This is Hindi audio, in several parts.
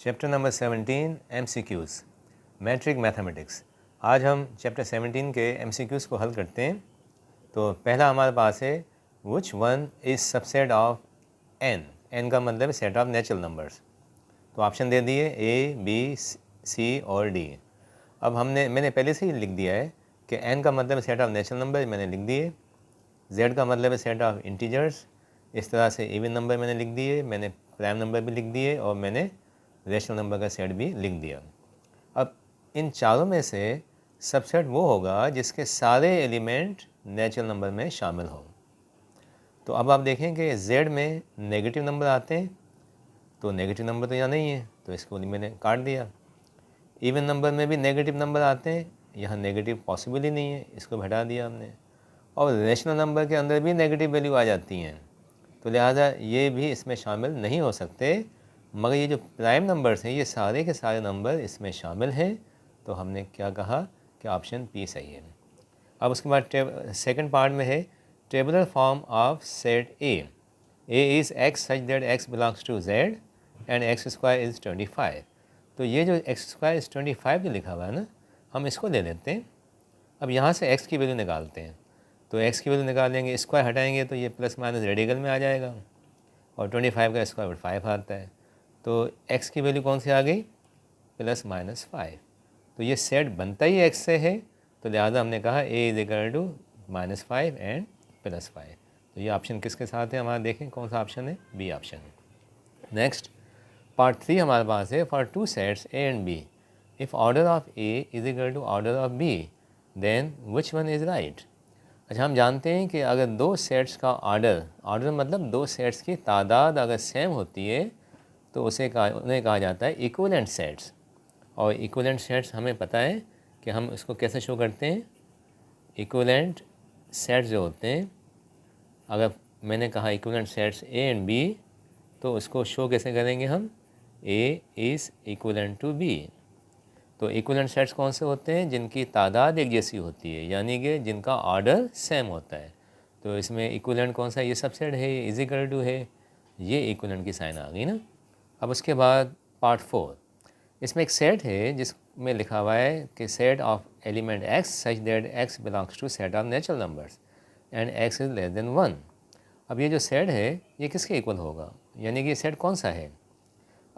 Chapter number 17 MCQs matric mathematics. आज हम चैप्टर 17 के MCQs को हल करते हैं। तो पहला हमारे पास है which one is subset of n। n का मतलब सेट ऑफ नेचुरल नंबर्स। तो ऑप्शन दे दिए A, B, C और D। अब मैंने पहले से ही लिख दिया है कि n का मतलब सेट ऑफ नेचुरल नंबर मैंने लिख दिए, z का मतलब है सेट ऑफ इंटीजर्स। इस तरह से इवन नंबर मैंने लिख दिए, मैंने प्राइम नंबर भी लिख दिए और मैंने रेशनल नंबर का सेट भी लिख दिया। अब इन चारों में से सबसेट वो होगा जिसके सारे एलिमेंट नेचुरल नंबर में शामिल हो। तो अब आप देखें कि z में नेगेटिव नंबर आते हैं, तो नेगेटिव नंबर तो यहाँ नहीं है, तो इसको मैंने काट दिया। इवन नंबर में भी नेगेटिव नंबर आते हैं, यहाँ नेगेटिव पॉसिबल ही नहीं है, इसको हटा दिया हमने। और रेशनल नंबर के अंदर भी नेगेटिव वैल्यू आ जाती हैं, तो लिहाजा ये भी इसमें शामिल नहीं हो सकते। मगर ये जो प्राइम नंबर्स हैं ये सारे के सारे नंबर इसमें शामिल हैं, तो हमने क्या कहा कि ऑप्शन पी सही है। अब उसके बाद सेकंड पार्ट में है tabular form of set A is x such that x belongs to Z and x square is 25। तो ये जो एक्स स्क्वायर इज़ 25 जो लिखा हुआ है ना, हम इसको ले लेते हैं। अब यहाँ से एक्स की वैल्यू निकालते हैं, तो एक्स की वैल्यू निकालेंगे, स्क्वायर हटाएंगे तो ये प्लस माइनस रेडिकल में आ जाएगा, और 25 का स्क्वायर रूट 5 आता है। तो x की वैल्यू कौन सी आ गई? Plus minus 5। तो ये सेट बनता ही x से है, तो लिहाजा हमने कहा a is equal to -5 and +5। तो ये ऑप्शन किसके साथ है हमारा, देखें कौन सा ऑप्शन है, बी ऑप्शन है। नेक्स्ट पार्ट 3 हमारे पास है for two sets a and b if order of a is equal to order of b then which one is right. अच्छा, हम जानते हैं कि अगर दो सेट्स का ऑर्डर मतलब दो सेट्स की तादाद अगर सेम होती है तो उन्हें कहा जाता है इक्विवेलेंट सेट्स। और इक्विवेलेंट सेट्स हमें पता है कि हम इसको कैसे शो करते हैं। इक्विवेलेंट सेट्स जो होते हैं, अगर मैंने कहा equivalent sets A and B, तो उसको शो कैसे करेंगे हम, A is equivalent to B. तो इक्विवेलेंट सेट्स कौन से होते हैं, जिनकी तादाद एक जैसी होती है, यानी कि जिनका ऑर्डर सेम होता है। तो इसमें इक्विवेलेंट कौन सा, ये सबसेट है, इज इक्वल टू है, ये इक्विवेलेंट की साइन आ गई ना। अब उसके बाद पार्ट 4, इसमें एक सेट है जिसमें लिखा हुआ है कि set of element x such that x belongs to set of natural numbers and x is less than 1। अब ये जो सेट है ये किसके इक्वल होगा, यानी कि ये सेट कौन सा है।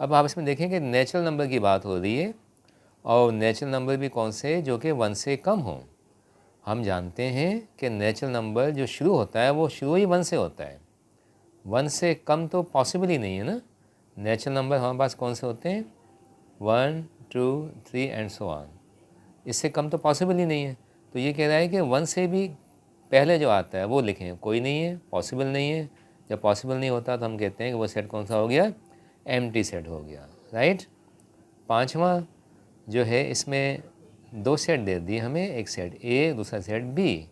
अब आप इसमें देखें कि नेचुरल नंबर की बात हो रही है, और नेचुरल नंबर भी कौन से, जो कि 1 से कम हो। हम जानते हैं कि नेचुरल नंबर जो शुरू होता है वो शुरू ही 1 से होता है, 1 से कम तो पॉसिबल ही नहीं है ना। नेचुरल नंबर हमारे पास कौन से होते हैं, 1, 2, 3 एंड सो ऑन, इससे कम तो पॉसिबल ही नहीं है। तो ये कह रहा है कि 1 से भी पहले जो आता है वो लिखें, कोई नहीं है, पॉसिबल नहीं है। जब पॉसिबल नहीं होता तो हम कहते हैं कि वो सेट कौन सा हो गया, एम्प्टी सेट हो गया, राइट। पांचवा जो है, इसमें दो सेट दे दिए हमें, एक सेट ए दूसरा सेट बी,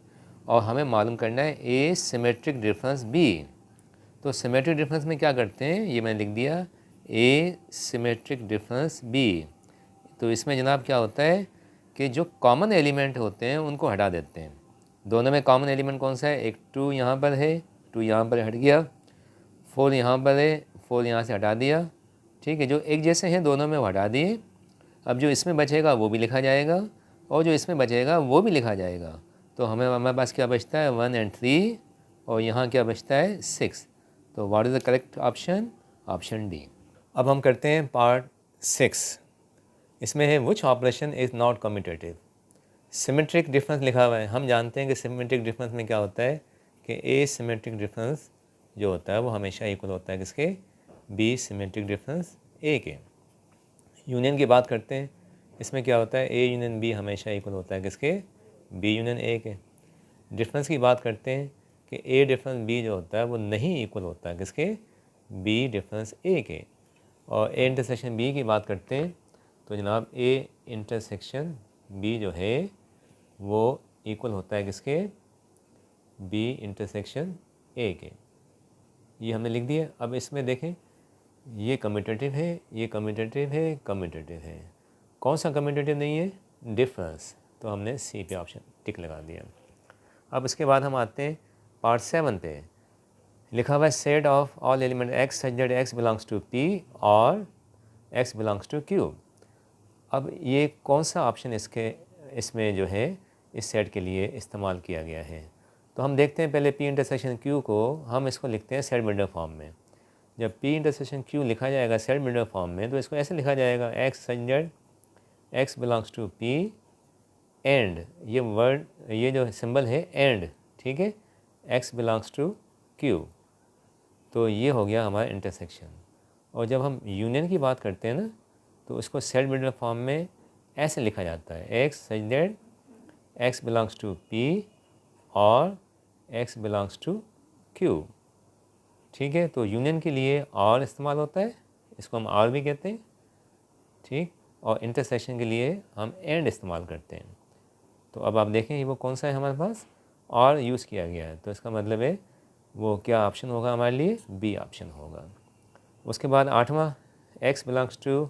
और हमें मालूम करना है ए सिमेट्रिक डिफरेंस बी। तो सिमेट्रिक डिफरेंस में क्या करते हैं, ये मैंने लिख दिया, ए सिमेट्रिक डिफरेंस बी। तो इसमें जनाब क्या होता है कि जो कॉमन एलिमेंट होते हैं उनको हटा देते हैं। दोनों में कॉमन एलिमेंट कौन सा है, एक 2 यहाँ पर है, 2 यहाँ पर हट गया, 4 यहाँ पर है, 4 यहाँ से हटा दिया, ठीक है। जो एक जैसे हैं दोनों में वो हटा दिए। अब जो इसमें बचेगा वो भी लिखा जाएगा, और जो इसमें बचेगा वो भी लिखा जाएगा। तो हमारे पास क्या बचता है, 1 एंड 3, और यहाँ क्या बचता है, 6। तो what is the correct option, option D. अब हम करते हैं पार्ट 6। इसमें है which operation is not commutative. Symmetric difference लिखा हुआ है। हम जानते हैं कि सिमेट्रिक डिफरेंस में क्या होता है कि ए सिमेट्रिक डिफरेंस जो होता है वो हमेशा इक्वल होता है किसके, बी सिमेट्रिक डिफरेंस ए के। यूनियन की बात करते हैं, इसमें क्या होता है, ए यूनियन बी हमेशा इक्वल होता है किसके, बी यूनियन ए के। डिफरेंस की बात करते हैं कि ए डिफरेंस बी जो होता है वो नहीं इक्वल होता है किसके, बी डिफरेंस ए के। और ए इंटरसेक्शन बी की बात करते हैं, तो जनाब ए इंटरसेक्शन बी जो है वो इक्वल होता है किसके, बी इंटरसेक्शन ए के। ये हमने लिख दिया। अब इसमें देखें, ये कम्यूटेटिव है, ये कम्यूटेटिव है, कम्यूटेटिव है। कौन सा कम्यूटेटिव नहीं है, डिफरेंस। तो हमने सी पे ऑप्शन टिक लगा दिया। अब इसके बाद हम आते हैं पार्ट 7 पे। लिखा हुआ है set of all element x such that x belongs to P और x बिलोंग्स टू q। अब ये कौन सा ऑप्शन इसमें जो है इस सेट के लिए इस्तेमाल किया गया है? तो हम देखते हैं पहले p इंटरसेक्शन q को हम इसको लिखते हैं सेट बिल्डर फॉर्म में। जब p इंटरसेक्शन q लिखा जाएगा सेट बिल्डर फॉर्म में तो इसको ऐसे लिखा जाएगा x such that x belongs to p and ये जो सिंबल है एंड, ठीक है, x बिलोंग्स टू q। तो ये हो गया हमारा इंटरसेक्शन। और जब हम यूनियन की बात करते हैं ना तो इसको सेट बिल्डर फॉर्म में ऐसे लिखा जाता है x such that x belongs to p और x बिलोंग्स टू q। ठीक है, तो यूनियन के लिए और इस्तेमाल होता है, इसको हम और भी कहते हैं, ठीक। और इंटरसेक्शन के लिए हम एंड इस्तेमाल करते हैं। तो अब आप देखें ये वो कौन सा है हमारे पास और यूज़ किया गया है, तो इसका मतलब है वो क्या ऑप्शन होगा हमारे लिए? बी ऑप्शन होगा। उसके बाद 8वां, x belongs to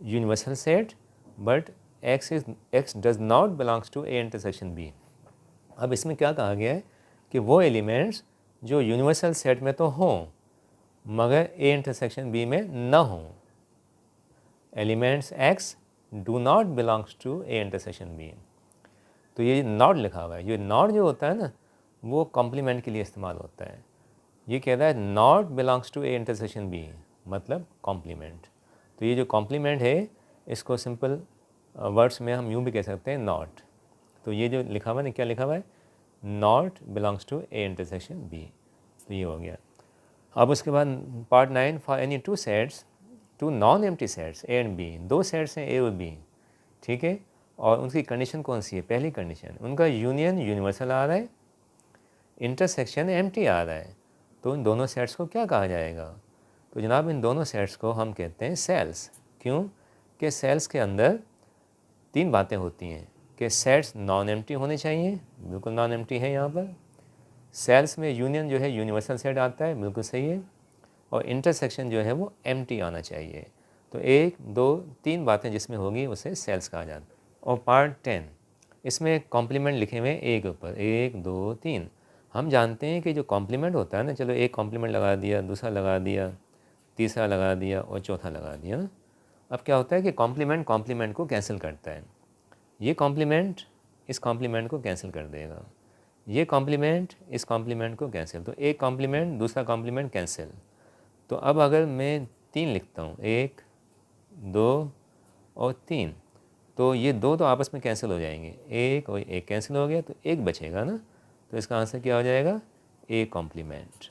universal set but x does not belongs to A intersection B. अब इसमें क्या कहा गया है कि वो एलिमेंट्स जो यूनिवर्सल सेट में तो हों मगर ए इंटरसेक्शन बी में न हों। Elements x do not belongs to A intersection B. तो ये नॉट लिखा हुआ है, ये नॉट जो होता है ना वो कॉम्प्लीमेंट के लिए इस्तेमाल होता है। ये कह रहा है not belongs to A intersection B मतलब कॉम्प्लीमेंट। तो ये जो कॉम्प्लीमेंट है इसको सिंपल वर्ड्स में हम यूँ भी कह सकते हैं नॉट। तो ये जो लिखा हुआ है, क्या लिखा हुआ है? Not belongs to A intersection B. तो ये हो गया। अब उसके बाद part 9, for any two sets two non empty sets A and B, दो सेट्स हैं ए और बी, ठीक है, और उनकी कंडीशन कौन सी है? पहली कंडीशन उनका यूनियन यूनिवर्सल आ रहा है, इंटरसेक्शन एम्प्टी आ रहा है। तो इन दोनों सेट्स को क्या कहा जाएगा? तो जनाब इन दोनों सेट्स को हम कहते हैं सेल्स। क्यों? कि सेल्स के अंदर तीन बातें होती हैं कि सेट्स नॉन एम्प्टी होने चाहिए, बिल्कुल नॉन एम्प्टी है यहाँ पर। सेल्स में यूनियन जो है यूनिवर्सल सेट आता है, बिल्कुल सही है। और इंटरसेक्शन जो है वो एम्प्टी आना चाहिए। तो 1, 2, 3 बातें जिसमें होगी उसे सेल्स कहा जाता है। और पार्ट 10 इसमें कॉम्प्लीमेंट लिखे हुए हैं ए के ऊपर, 1, 2, 3। हम जानते हैं कि जो कॉम्प्लीमेंट होता है ना, चलो एक कॉम्प्लीमेंट लगा दिया, दूसरा लगा दिया, तीसरा लगा दिया और चौथा लगा दिया ना। अब क्या होता है कि कॉम्प्लीमेंट को कैंसिल करता है। ये कॉम्प्लीमेंट इस कॉम्प्लीमेंट को कैंसिल कर देगा, ये कॉम्प्लीमेंट इस कॉम्प्लीमेंट को कैंसिल। तो एक कॉम्प्लीमेंट दूसरा कॉम्प्लीमेंट कैंसिल। तो अब अगर मैं 3 लिखता हूँ, 1, 2 और 3, तो ये दो तो आपस में कैंसिल हो जाएंगे, एक और एक कैंसिल हो गया तो एक बचेगा ना। तो इसका आंसर क्या हो जाएगा? A complement.